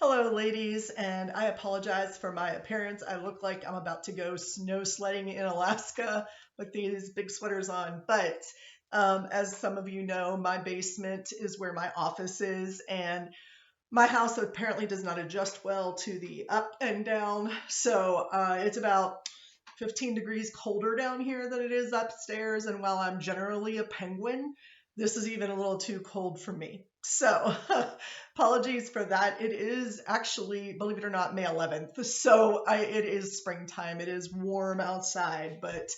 Hello, ladies, and I apologize for my appearance. I look like I'm about to go snow sledding in Alaska with these big sweaters on. But as some of you know, my basement is where my office is, and my house apparently does not adjust well to the up and down. So it's about 15 degrees colder down here than it is upstairs. And while I'm generally a penguin, this is even a little too cold for me. So apologies for that. It is actually, believe it or not, May 11th. So it is springtime. It is warm outside, but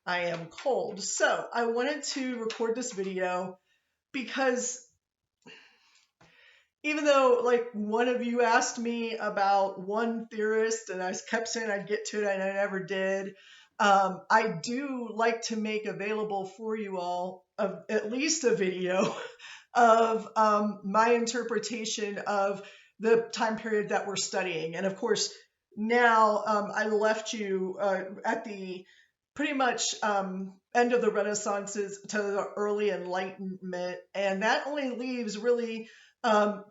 I am cold. So I wanted to record this video because even though like one of you asked me about one theorist and I kept saying I'd get to it and I never did, I do like to make available for you all at least a video of my interpretation of the time period that we're studying. And of course, now I left you at the pretty much end of the Renaissances to the early Enlightenment, and that only leaves really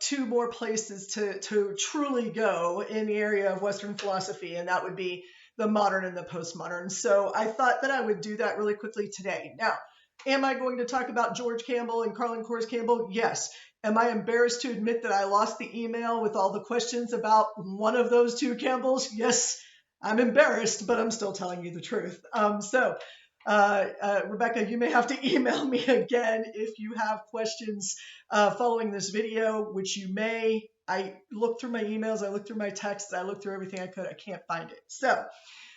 two more places to truly go in the area of Western philosophy, and that would be the modern and the postmodern. So I thought that I would do that really quickly today. Now, am I going to talk about George Campbell and Carlin Cors Campbell? Yes. Am I embarrassed to admit that I lost the email with all the questions about one of those two Campbells? Yes, I'm embarrassed, but I'm still telling you the truth. Rebecca, you may have to email me again if you have questions following this video, which you may. I looked through my emails, I looked through my texts, I looked through everything I could. I can't find it. So,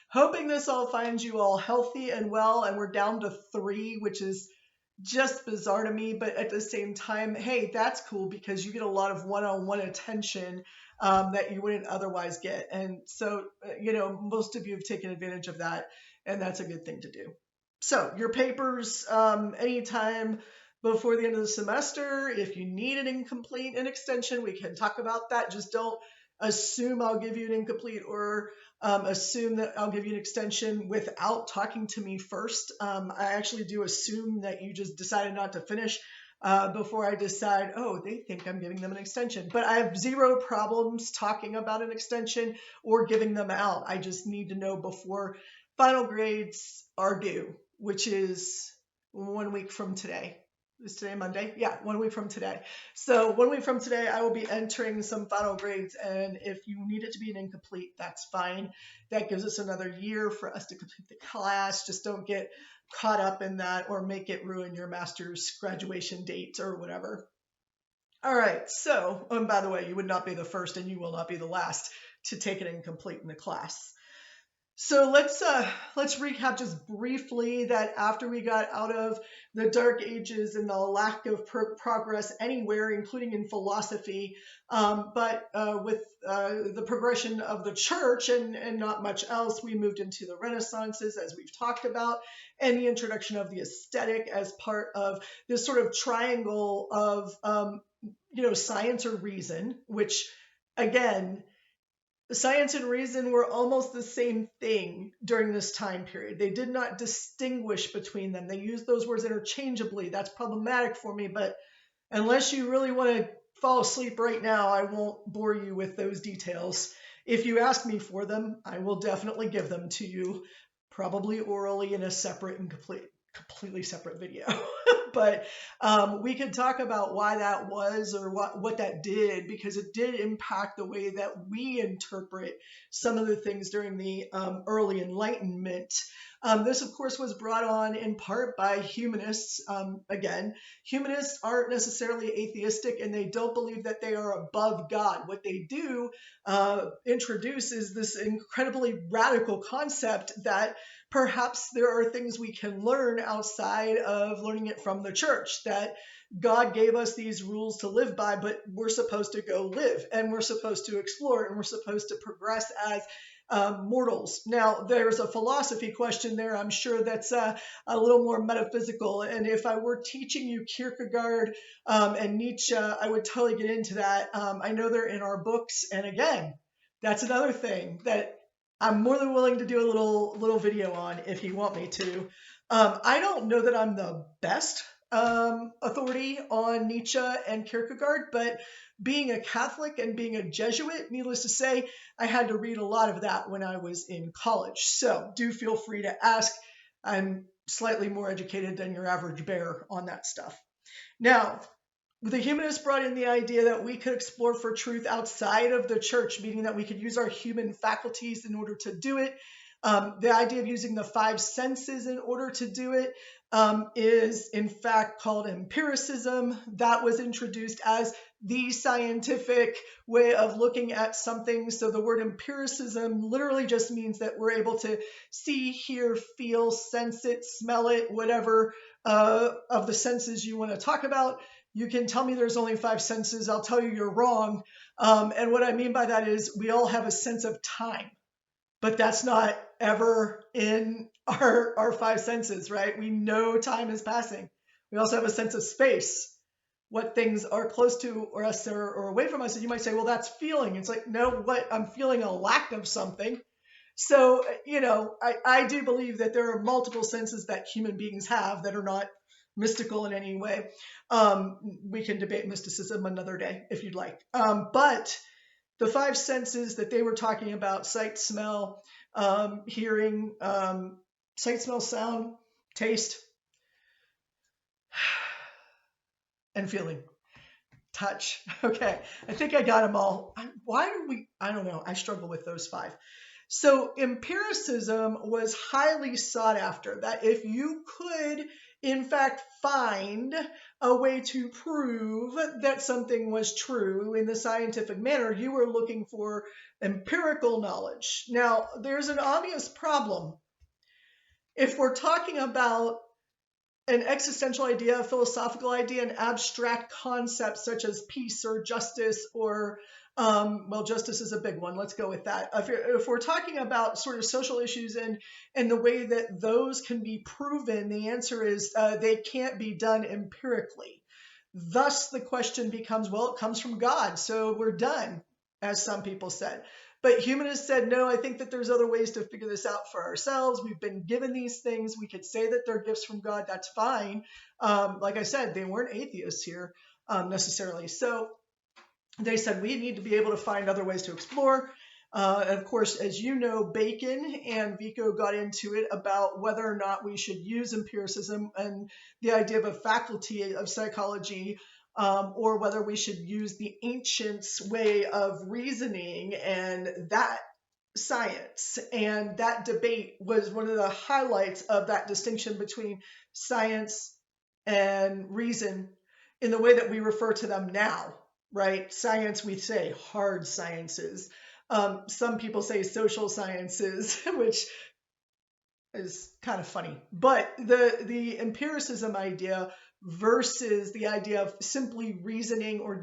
hoping this all finds you all healthy and well, and we're down to 3, which is just bizarre to me, but at the same time, hey, that's cool because you get a lot of one-on-one attention that you wouldn't otherwise get. And so, most of you have taken advantage of that, and that's a good thing to do. So your papers, anytime before the end of the semester, if you need an incomplete, an extension, we can talk about that. Just don't assume I'll give you an incomplete or assume that I'll give you an extension without talking to me first. I actually do assume that you just decided not to finish before I decide, oh, they think I'm giving them an extension. But I have zero problems talking about an extension or giving them out. I just need to know before final grades are due, which is 1 week from today. Is today Monday? Yeah, 1 week from today. So 1 week from today, I will be entering some final grades. And if you need it to be an incomplete, that's fine. That gives us another year for us to complete the class. Just don't get caught up in that or make it ruin your master's graduation date or whatever. All right. So, by the way, you would not be the first and you will not be the last to take an incomplete in the class. So let's recap just briefly that after we got out of the Dark Ages and the lack of progress anywhere, including in philosophy, but with the progression of the church and not much else, we moved into the Renaissances, as we've talked about, and the introduction of the aesthetic as part of this sort of triangle of science or reason, which again, science and reason were almost the same thing during this time period. They did not distinguish between them. They used those words interchangeably. That's problematic for me, but unless you really want to fall asleep right now, I won't bore you with those details. If you ask me for them, I will definitely give them to you, probably orally in a separate and completely separate video. But we could talk about why that was or what that did, because it did impact the way that we interpret some of the things during the early Enlightenment. This, of course, was brought on in part by humanists. Again, humanists aren't necessarily atheistic and they don't believe that they are above God. What they do introduce is this incredibly radical concept that perhaps there are things we can learn outside of learning it from the church, that God gave us these rules to live by, but we're supposed to go live and we're supposed to explore and we're supposed to progress as mortals. Now, there's a philosophy question there, I'm sure, that's a little more metaphysical. And if I were teaching you Kierkegaard and Nietzsche, I would totally get into that. I know they're in our books. And again, that's another thing that I'm more than willing to do a little video on if you want me to. I don't know that I'm the best authority on Nietzsche and Kierkegaard, but being a Catholic and being a Jesuit, needless to say, I had to read a lot of that when I was in college. So do feel free to ask. I'm slightly more educated than your average bear on that stuff. Now, the humanists brought in the idea that we could explore for truth outside of the church, meaning that we could use our human faculties in order to do it. The idea of using the five senses in order to do it is in fact called empiricism. That was introduced as the scientific way of looking at something. So the word empiricism literally just means that we're able to see, hear, feel, sense it, smell it, whatever of the senses you want to talk about. You can tell me there's only five senses. I'll tell you you're wrong. And what I mean by that is we all have a sense of time, but that's not ever in our five senses, right? We know time is passing. We also have a sense of space, what things are close to us or away from us. And you might say, well, that's feeling. It's like, no, what I'm feeling a lack of something. So, I do believe that there are multiple senses that human beings have that are not mystical in any way. We can debate mysticism another day if you'd like. But the five senses that they were talking about, sight, smell, hearing, sight, smell, sound, taste, and feeling. Touch. Okay, I think I got them all. I don't know. I struggle with those five. So empiricism was highly sought after, that if you could in fact find a way to prove that something was true in the scientific manner, you were looking for empirical knowledge. Now, there's an obvious problem. If we're talking about an existential idea, a philosophical idea, an abstract concept such as peace or justice or justice is a big one. Let's go with that. If we're talking about sort of social issues and the way that those can be proven, the answer is they can't be done empirically. Thus, the question becomes, well, it comes from God, so we're done, as some people said. But humanists said, no, I think that there's other ways to figure this out for ourselves. We've been given these things. We could say that they're gifts from God. That's fine. Like I said, they weren't atheists here necessarily. So they said we need to be able to find other ways to explore. And of course, as you know, Bacon and Vico got into it about whether or not we should use empiricism and the idea of a faculty of psychology, or whether we should use the ancients' way of reasoning and that science. And that debate was one of the highlights of that distinction between science and reason in the way that we refer to them now, right? Science, we say hard sciences. Some people say social sciences, which is kind of funny. But the empiricism idea versus the idea of simply reasoning or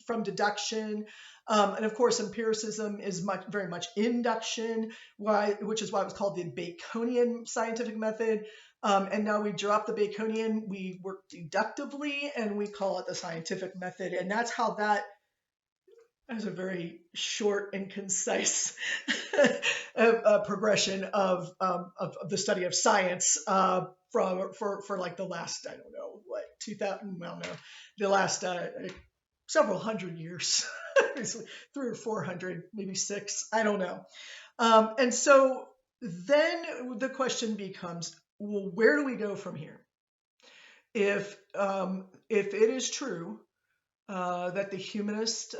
from deduction. And of course, empiricism is very much induction, which is why it was called the Baconian scientific method. And now we drop the Baconian, we work deductively, and we call it the scientific method. And that's how that is a very short and concise progression of the study of science for like the last, I don't know, what, 2000, well, no, the last several hundred years, 300 or 400, maybe 6, I don't know. And so then the question becomes, well, where do we go from here? If it is true that the humanists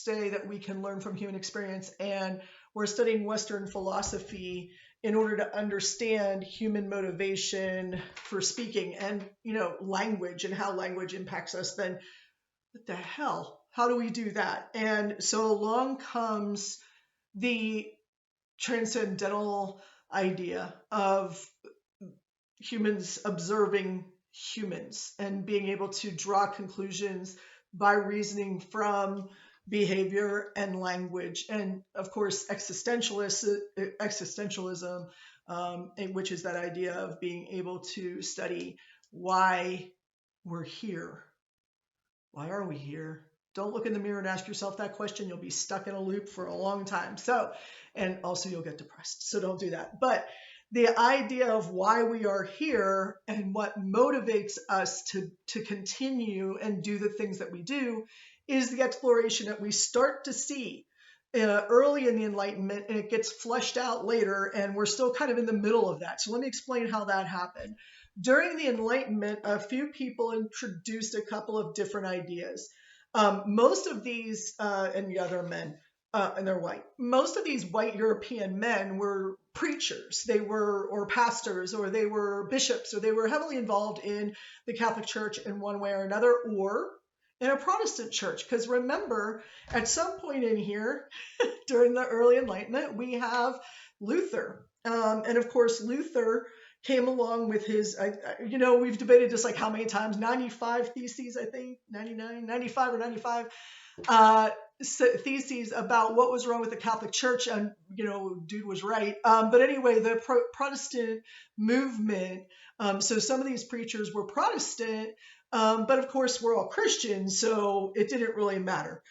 say that we can learn from human experience, and we're studying Western philosophy in order to understand human motivation for speaking and, language and how language impacts us, then what the hell? How do we do that? And so along comes the transcendental idea of humans observing humans and being able to draw conclusions by reasoning from behavior and language. And of course, existentialism, which is that idea of being able to study why we're here. Why are we here? Don't look in the mirror and ask yourself that question. You'll be stuck in a loop for a long time. And also you'll get depressed. So don't do that. But the idea of why we are here and what motivates us to continue and do the things that we do is the exploration that we start to see early in the Enlightenment, and it gets fleshed out later, and we're still kind of in the middle of that. So let me explain how that happened. During the Enlightenment, a few people introduced a couple of different ideas. Most of these, and yeah, they're men, and they're white. Most of these white European men were preachers, they were, or pastors, or they were bishops, or they were heavily involved in the Catholic Church in one way or another, or in a Protestant church. Because remember, at some point in here, during the early Enlightenment, we have Luther. And of course, Luther came along with his, we've debated this like how many times, 95 theses, I think, 99, 95 or 95 theses about what was wrong with the Catholic Church. And, dude was right. But anyway, the Protestant movement, so some of these preachers were Protestant, but of course, we're all Christians, so it didn't really matter.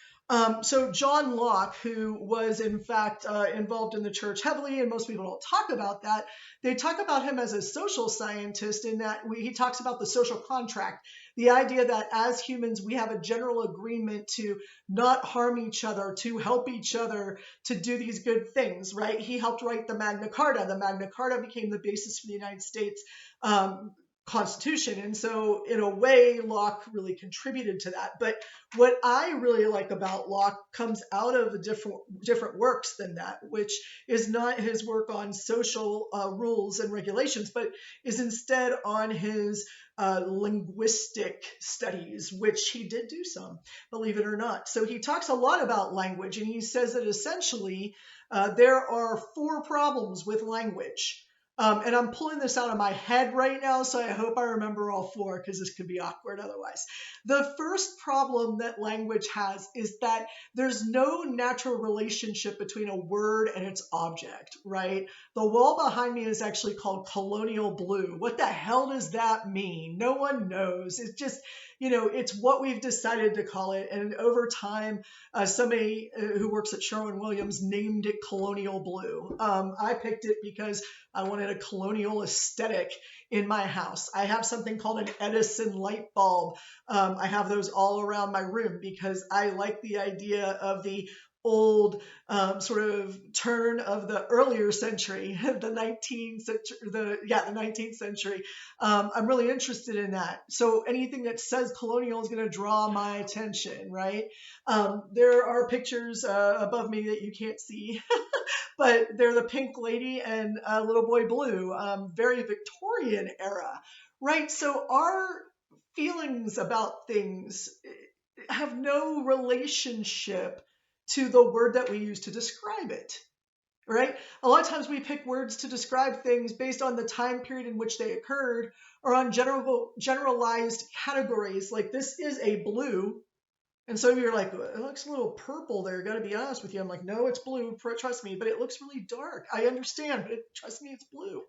So John Locke, who was in fact involved in the church heavily, and most people don't talk about that, they talk about him as a social scientist in that he talks about the social contract, the idea that as humans, we have a general agreement to not harm each other, to help each other, to do these good things, right? He helped write the Magna Carta. The Magna Carta became the basis for the United States Constitution. And so in a way, Locke really contributed to that. But what I really like about Locke comes out of different works than that, which is not his work on social rules and regulations, but is instead on his linguistic studies, which he did do some, believe it or not. So he talks a lot about language, and he says that essentially there are 4 problems with language. And I'm pulling this out of my head right now, so I hope I remember all 4, because this could be awkward otherwise. The first problem that language has is that there's no natural relationship between a word and its object, right? The wall behind me is actually called colonial blue. What the hell does that mean? No one knows. It's just, it's what we've decided to call it. And over time, somebody who works at Sherwin-Williams named it colonial blue. I picked it because I wanted a colonial aesthetic in my house. I have something called an Edison light bulb. I have those all around my room because I like the idea of the old sort of turn of the earlier century, the 19th century, the 19th century. I'm really interested in that. So anything that says colonial is going to draw my attention, right? There are pictures above me that you can't see, but they're the Pink Lady and Little Boy Blue, very Victorian era, right? So our feelings about things have no relationship to the word that we use to describe it, right? A lot of times we pick words to describe things based on the time period in which they occurred, or on generalized categories, like this is a blue. And so you're like, it looks a little purple there, got to be honest with you. I'm like, no, it's blue, trust me, but it looks really dark. I understand, but trust me, it's blue.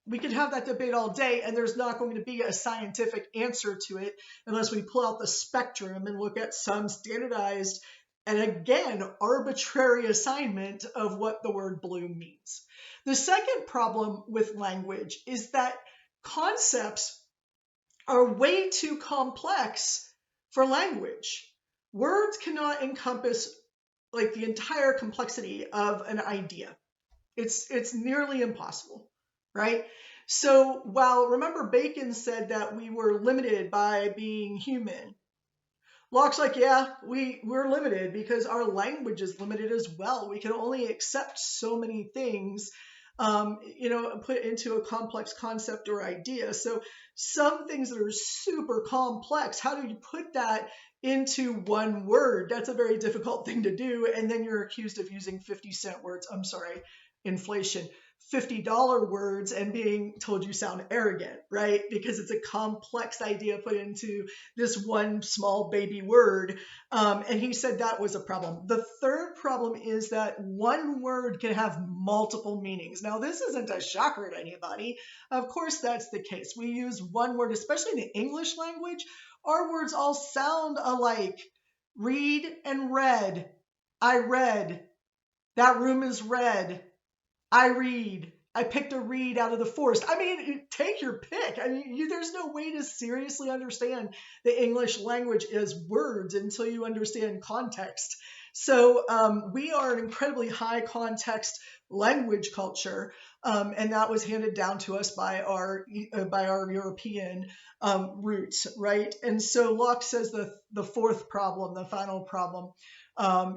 We could have that debate all day, and there's not going to be a scientific answer to it unless we pull out the spectrum and look at some standardized and, again, arbitrary assignment of what the word blue means. The second problem with language is that concepts are way too complex for language. Words cannot encompass like the entire complexity of an idea. It's nearly impossible, right? So while, remember, Bacon said that we were limited by being human, Locke's like, yeah, we're limited because our language is limited as well. We can only accept so many things, put into a complex concept or idea. So some things that are super complex, how do you put that into one word? That's a very difficult thing to do. And then you're accused of using 50-cent words. I'm sorry, inflation. $50 words and being told you sound arrogant, right? Because it's a complex idea put into this one small baby word. And he said that was a problem. The third problem is that one word can have multiple meanings. Now, this isn't a shocker to anybody. Of course, that's the case. We use one word, especially in the English language. Our words all sound alike. Read and read. I read. That room is red. I read. I picked a reed out of the forest. I mean, take your pick. I mean, there's no way to seriously understand the English language as words until you understand context. So we are an incredibly high context language culture, and that was handed down to us by our European roots, right? And so Locke says the fourth problem, the final problem,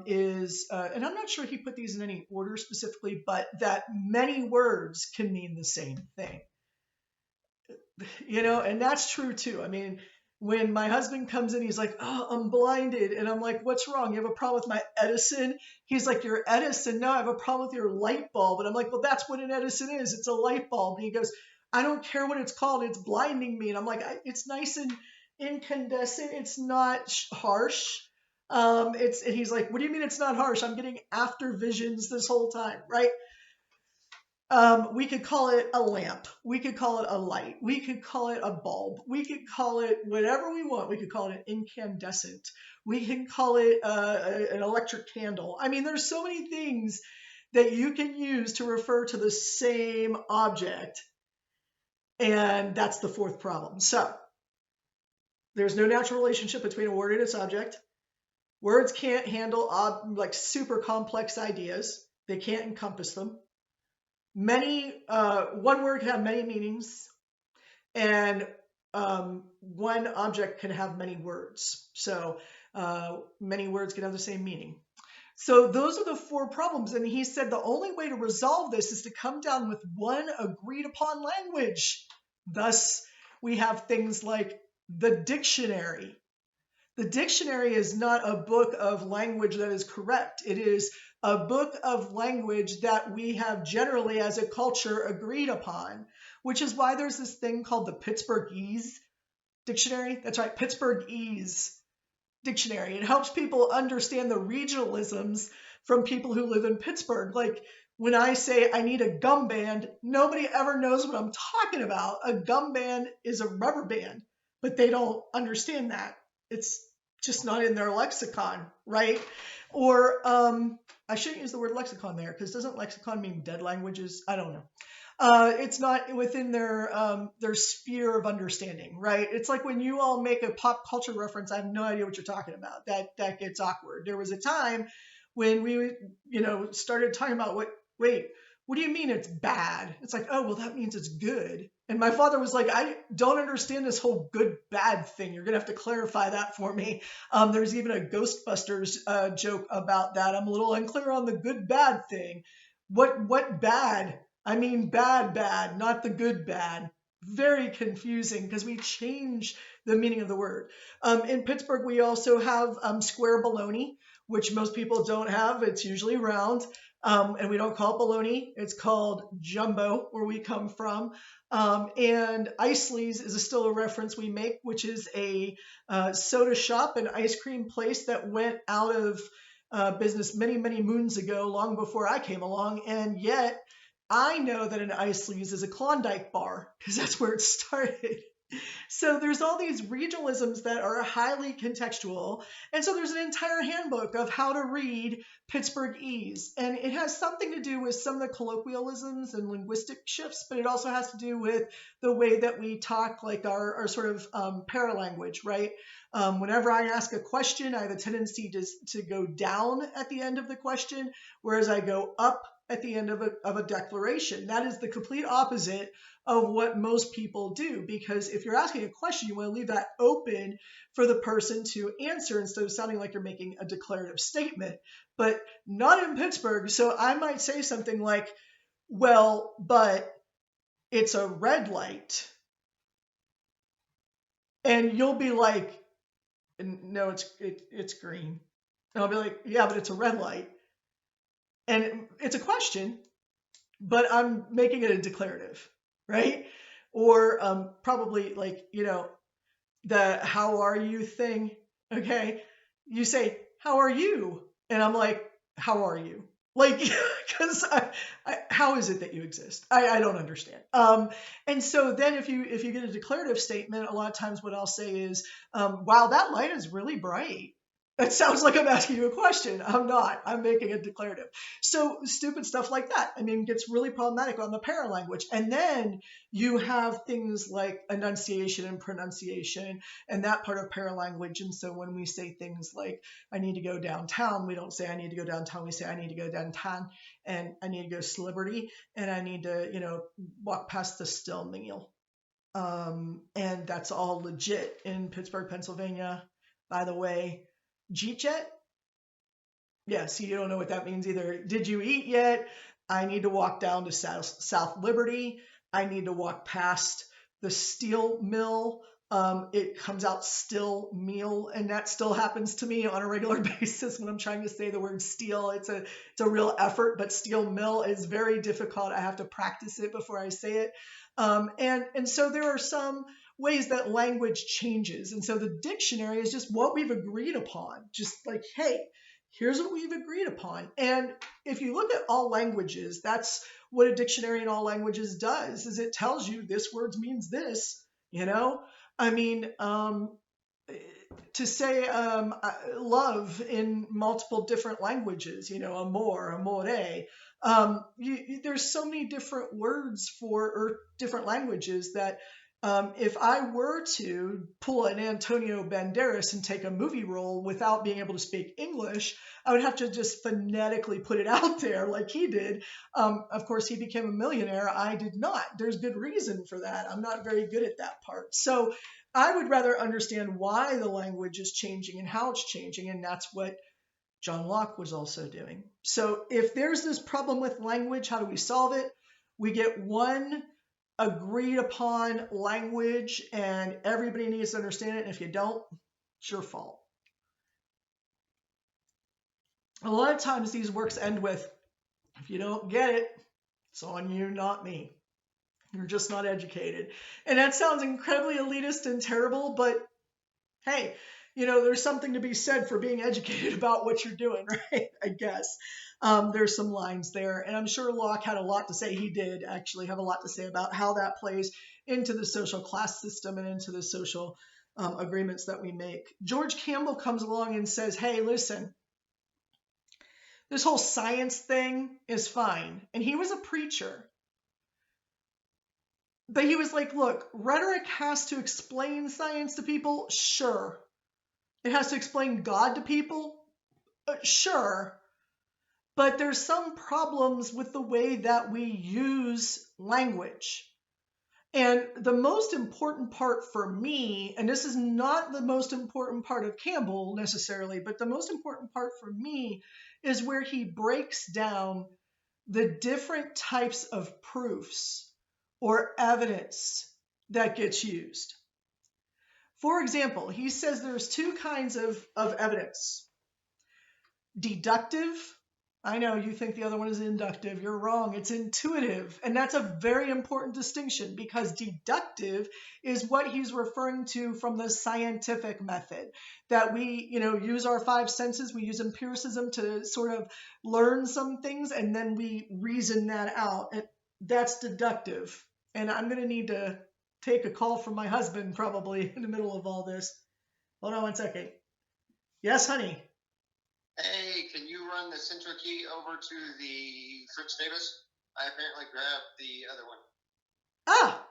is, and I'm not sure he put these in any order specifically, but that many words can mean the same thing. And that's true too. I mean, when my husband comes in, he's like, "Oh, I'm blinded." And I'm like, "What's wrong? You have a problem with my Edison?" He's like, "Your Edison?" "No, I have a problem with your light bulb." And I'm like, "Well, that's what an Edison is. It's a light bulb." And he goes, "I don't care what it's called. It's blinding me." And I'm like, "It's nice and incandescent. It's not harsh." And he's like, "What do you mean it's not harsh? I'm getting after visions this whole time, right?" We could call it a lamp. We could call it a light. We could call it a bulb. We could call it whatever we want. We could call it an incandescent. We can call it an electric candle. I mean, there's so many things that you can use to refer to the same object. And that's the fourth problem. So there's no natural relationship between a word and its object. Words can't handle like super complex ideas. They can't encompass them. One word can have many meanings, and one object can have many words. So many words can have the same meaning. So those are the four problems. And he said the only way to resolve this is to come down with one agreed upon language. Thus, we have things like the dictionary. The dictionary is not a book of language that is correct. It is a book of language that we have generally as a culture agreed upon, which is why there's this thing called the Pittsburghese dictionary. That's right, Pittsburghese dictionary. It helps people understand the regionalisms from people who live in Pittsburgh. Like when I say I need a gum band, nobody ever knows what I'm talking about. A gum band is a rubber band, but they don't understand that. It's just not in their lexicon, right? Or I shouldn't use the word lexicon there, because doesn't lexicon mean dead languages? I don't know. It's not within their sphere of understanding, right? It's like when you all make a pop culture reference, I have no idea what you're talking about. That gets awkward. There was a time when we, started talking about what do you mean it's bad? It's like, oh, well, that means it's good. And my father was like, I don't understand this whole good bad thing. You're going to have to clarify that for me. There's even a Ghostbusters joke about that. I'm a little unclear on the good bad thing. What bad? I mean bad, not the good bad. Very confusing because we change the meaning of the word. In Pittsburgh, we also have square bologna, which most people don't have. It's usually round. And we don't call it bologna. It's called jumbo, where we come from. And Isley's is still a reference we make, which is a soda shop and ice cream place that went out of business many, many moons ago, long before I came along. And yet I know that an Isley's is a Klondike bar because that's where it started. So there's all these regionalisms that are highly contextual. And so there's an entire handbook of how to read Pittsburghese. And it has something to do with some of the colloquialisms and linguistic shifts, but it also has to do with the way that we talk, like our sort of paralanguage, right? Whenever I ask a question, I have a tendency to go down at the end of the question, whereas I go up at the end of a declaration. That is the complete opposite of what most people do, because if you're asking a question, you want to leave that open for the person to answer instead of sounding like you're making a declarative statement, but not in Pittsburgh. So I might say something like, well, but it's a red light. And you'll be like, no, it's green. And I'll be like, yeah, but it's a red light. And it's a question, but I'm making it a declarative, right? Or probably like, the how are you thing, okay? You say, how are you? And I'm like, how are you? Like, because how is it that you exist? I don't understand. And so then if you get a declarative statement, a lot of times what I'll say is, wow, that light is really bright. That sounds like I'm asking you a question. I'm not. I'm making it declarative. So stupid stuff like that, I mean, gets really problematic on the paralanguage. And then you have things like enunciation and pronunciation and that part of paralanguage. And so when we say things like, I need to go downtown, we don't say I need to go downtown. We say I need to go downtown and I need to go celebrity and I need to, walk past the still meal. And that's all legit in Pittsburgh, Pennsylvania. By the way, Jeet Jet? Yeah, see, you don't know what that means either. Did you eat yet? I need to walk down to South Liberty. I need to walk past the steel mill. It comes out still meal, and that still happens to me on a regular basis when I'm trying to say the word steel. It's a real effort, but steel mill is very difficult. I have to practice it before I say it. And so there are some ways that language changes. And so the dictionary is just what we've agreed upon. Just like, hey, here's what we've agreed upon. And if you look at all languages, that's what a dictionary in all languages does, is it tells you this word means this, I mean, to say love in multiple different languages, amor, amore. There's so many different words or different languages that if I were to pull an Antonio Banderas and take a movie role without being able to speak English, I would have to just phonetically put it out there like he did. Of course, he became a millionaire. I did not. There's good reason for that. I'm not very good at that part. So I would rather understand why the language is changing and how it's changing. And that's what John Locke was also doing. So if there's this problem with language, how do we solve it? We get one agreed upon language and everybody needs to understand it. And if you don't, it's your fault. A lot of times these works end with, if you don't get it, it's on you, not me. You're just not educated. And that sounds incredibly elitist and terrible, but hey, there's something to be said for being educated about what you're doing, right? I guess. There's some lines there. And I'm sure Locke had a lot to say. He did actually have a lot to say about how that plays into the social class system and into the social agreements that we make. George Campbell comes along and says, hey, listen, this whole science thing is fine. And he was a preacher. But he was like, look, rhetoric has to explain science to people. Sure. It has to explain God to people. Sure. But there's some problems with the way that we use language. And the most important part for me, and this is not the most important part of Campbell necessarily, but the most important part for me is where he breaks down the different types of proofs or evidence that gets used. For example, he says there's two kinds of evidence. Deductive. I know you think the other one is inductive. You're wrong. It's intuitive. And that's a very important distinction because deductive is what he's referring to from the scientific method, that we, use our five senses. We use empiricism to sort of learn some things and then we reason that out. And that's deductive. And I'm going to need to take a call from my husband probably in the middle of all this. Hold on one second. Yes, honey. Hey, can you run the central key over to the Fritz Davis? I apparently grabbed the other one. Ah,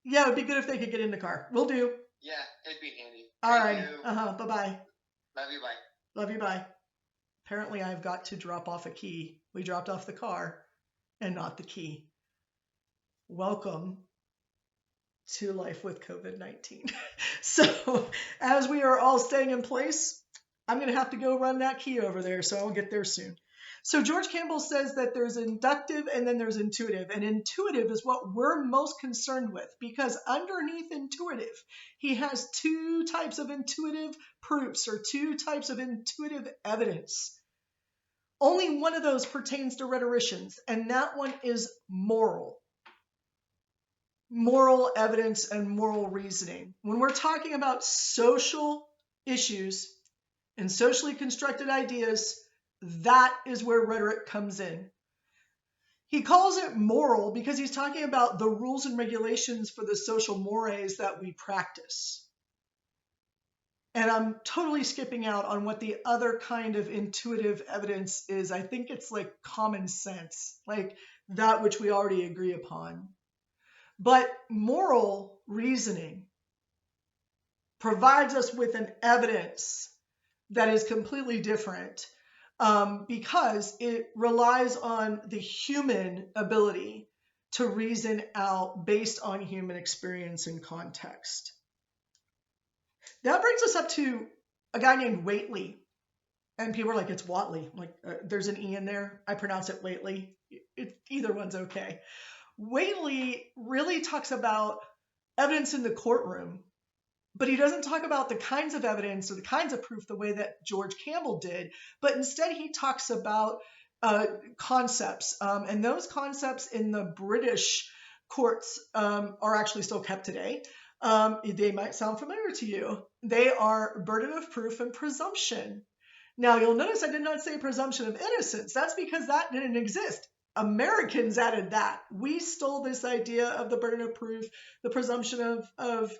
yeah, it would be good if they could get in the car. Will do. Yeah, it'd be handy. All right. Bye-bye. Love you, bye. Love you, bye. Apparently, I've got to drop off a key. We dropped off the car and not the key. Welcome to life with COVID-19. So as we are all staying in place, I'm going to have to go run that key over there, so I'll get there soon. So George Campbell says that there's inductive and then there's intuitive. And intuitive is what we're most concerned with because underneath intuitive, he has two types of intuitive proofs or two types of intuitive evidence. Only one of those pertains to rhetoricians, and that one is moral. Moral evidence and moral reasoning. When we're talking about social issues and socially constructed ideas, that is where rhetoric comes in. He calls it moral because he's talking about the rules and regulations for the social mores that we practice. And I'm totally skipping out on what the other kind of intuitive evidence is. I think it's like common sense, like that which we already agree upon. But moral reasoning provides us with an evidence that is completely different, because it relies on the human ability to reason out based on human experience and context. That brings us up to a guy named Whately. And people are like, it's Whatley. I'm like, there's an E in there. I pronounce it Whately. Either one's okay. Whately really talks about evidence in the courtroom, but he doesn't talk about the kinds of evidence or the kinds of proof the way that George Campbell did. But instead, he talks about concepts. And those concepts in the British courts are actually still kept today. They might sound familiar to you. They are burden of proof and presumption. Now, you'll notice I did not say presumption of innocence. That's because that didn't exist. Americans added that. We stole this idea of the burden of proof, the presumption of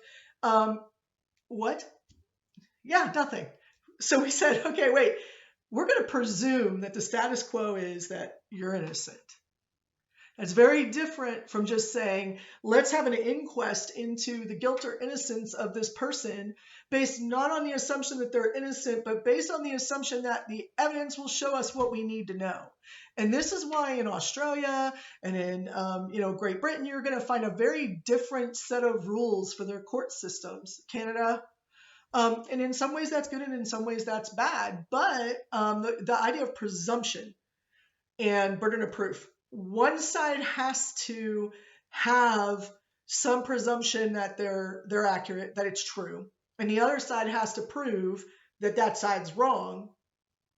what? Yeah, nothing. So we said, okay, wait, we're going to presume that the status quo is that you're innocent. That's very different from just saying, let's have an inquest into the guilt or innocence of this person based not on the assumption that they're innocent, but based on the assumption that the evidence will show us what we need to know. And this is why in Australia and in Great Britain, you're going to find a very different set of rules for their court systems. Canada, and in some ways that's good and in some ways that's bad. But the idea of presumption and burden of proof, one side has to have some presumption that they're accurate, that it's true, and the other side has to prove that that side's wrong.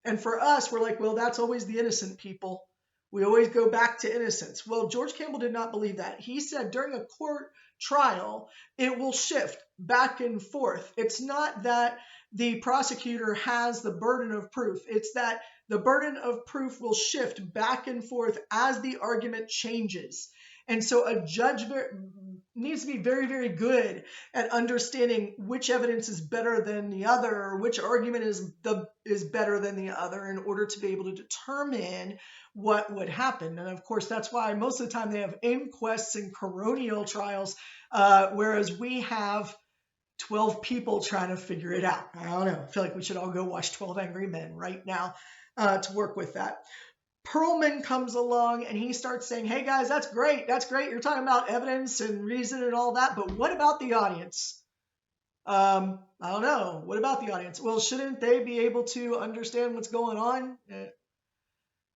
And for us, we're like, well, that's always the innocent people. We always go back to innocence. Well, George Campbell did not believe that. He said during a court trial, it will shift back and forth. It's not that the prosecutor has the burden of proof. It's that the burden of proof will shift back and forth as the argument changes. And so a judge needs to be very, very good at understanding which evidence is better than the other, or which argument is better than the other, in order to be able to determine what would happen. And of course, that's why most of the time they have inquests and coronial trials, whereas we have 12 people trying to figure it out. I don't know. I feel like we should all go watch 12 Angry Men right now to work with that. Perlman comes along and he starts saying, hey guys, that's great. That's great. You're talking about evidence and reason and all that. But what about the audience? I don't know. What about the audience? Well, shouldn't they be able to understand what's going on?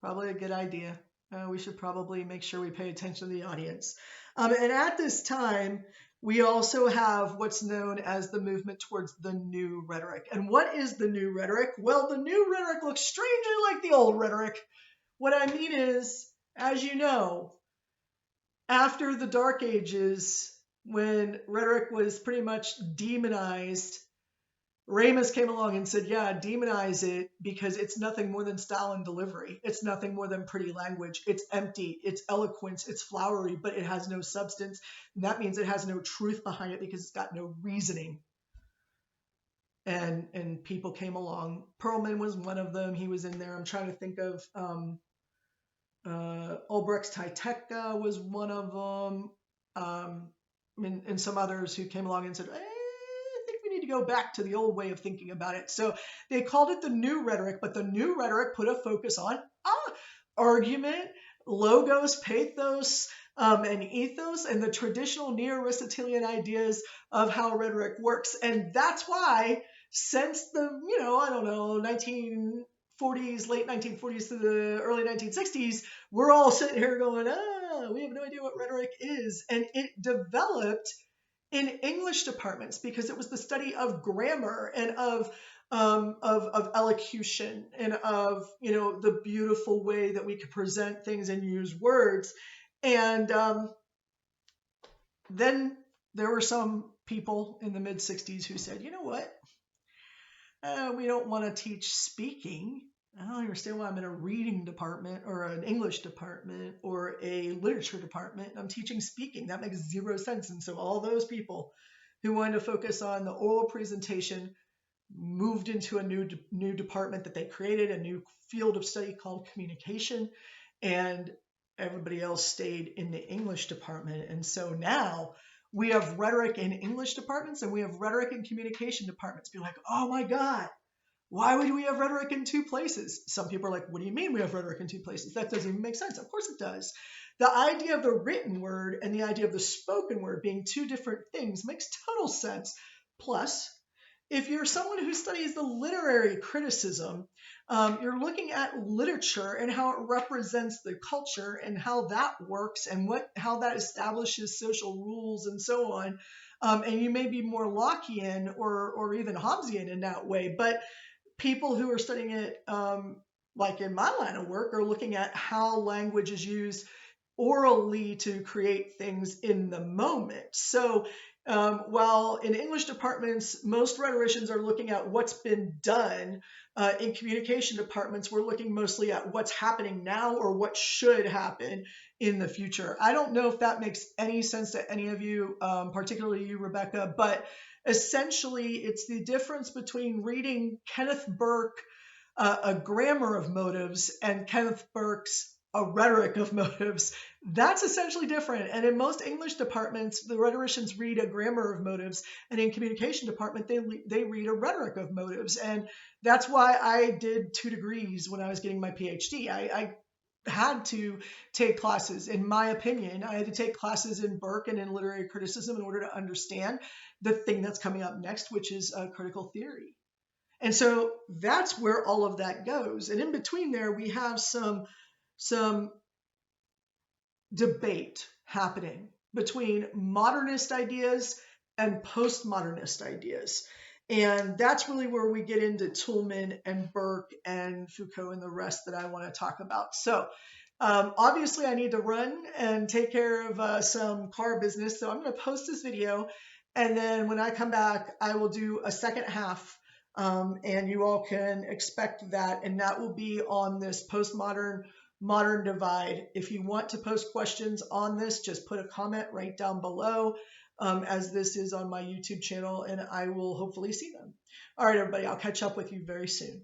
Probably a good idea. We should probably make sure we pay attention to the audience. And at this time, we also have what's known as the movement towards the new rhetoric. And what is the new rhetoric? Well, the new rhetoric looks strangely like the old rhetoric. What I mean is, as you know, after the Dark Ages, when rhetoric was pretty much demonized, Ramus came along and said, yeah, demonize it because it's nothing more than style and delivery. It's nothing more than pretty language. It's empty. It's eloquence. It's flowery, but it has no substance. And that means it has no truth behind it because it's got no reasoning. And people came along. Perlman was one of them. He was in there. I'm trying to think of Ulbricht's Titeka was one of them. And some others who came along and said, I think we need to go back to the old way of thinking about it. So they called it the new rhetoric, but the new rhetoric put a focus on argument, logos, pathos, and ethos, and the traditional neo-Aristotelian ideas of how rhetoric works. And that's why since the, 1940s, late 1940s to the early 1960s, we're all sitting here going, we have no idea what rhetoric is. And it developed in English departments because it was the study of grammar and of elocution and of, the beautiful way that we could present things and use words. And then there were some people in the mid 60s who said, you know what? We don't want to teach speaking. I don't understand why I'm in a reading department or an English department or a literature department. I'm teaching speaking. That makes zero sense. And so all those people who wanted to focus on the oral presentation moved into a new department that they created, a new field of study called communication, and everybody else stayed in the English department. And so now we have rhetoric in English departments and we have rhetoric in communication departments. Be like, oh my God, why would we have rhetoric in two places? Some people are like, what do you mean we have rhetoric in two places? That doesn't even make sense. Of course it does. The idea of the written word and the idea of the spoken word being two different things makes total sense. Plus, if you're someone who studies the literary criticism, you're looking at literature and how it represents the culture and how that works and how that establishes social rules and so on. And you may be more Lockean or even Hobbesian in that way, but people who are studying it, like in my line of work, are looking at how language is used orally to create things in the moment. So while in English departments, most rhetoricians are looking at what's been done, in communication departments, we're looking mostly at what's happening now or what should happen in the future. I don't know if that makes any sense to any of you, particularly you, Rebecca, but essentially it's the difference between reading Kenneth Burke, A Grammar of Motives, and Kenneth Burke's A Rhetoric of Motives. That's essentially different. And in most English departments, the rhetoricians read A Grammar of Motives, and in communication department, they read A Rhetoric of Motives. And that's why I did 2 degrees when I was getting my PhD. I had to take classes, in my opinion, I had to take classes in Burke and in literary criticism in order to understand the thing that's coming up next, which is critical theory. And so that's where all of that goes. And in between there, we have some debate happening between modernist ideas and postmodernist ideas. And that's really where we get into Toulmin and Burke and Foucault and the rest that I want to talk about. So obviously I need to run and take care of some car business. So I'm going to post this video. And then when I come back, I will do a second half. And you all can expect that. And that will be on this postmodern modern divide. If you want to post questions on this, just put a comment right down below, as this is on my YouTube channel, and I will hopefully see them. All right, everybody, I'll catch up with you very soon.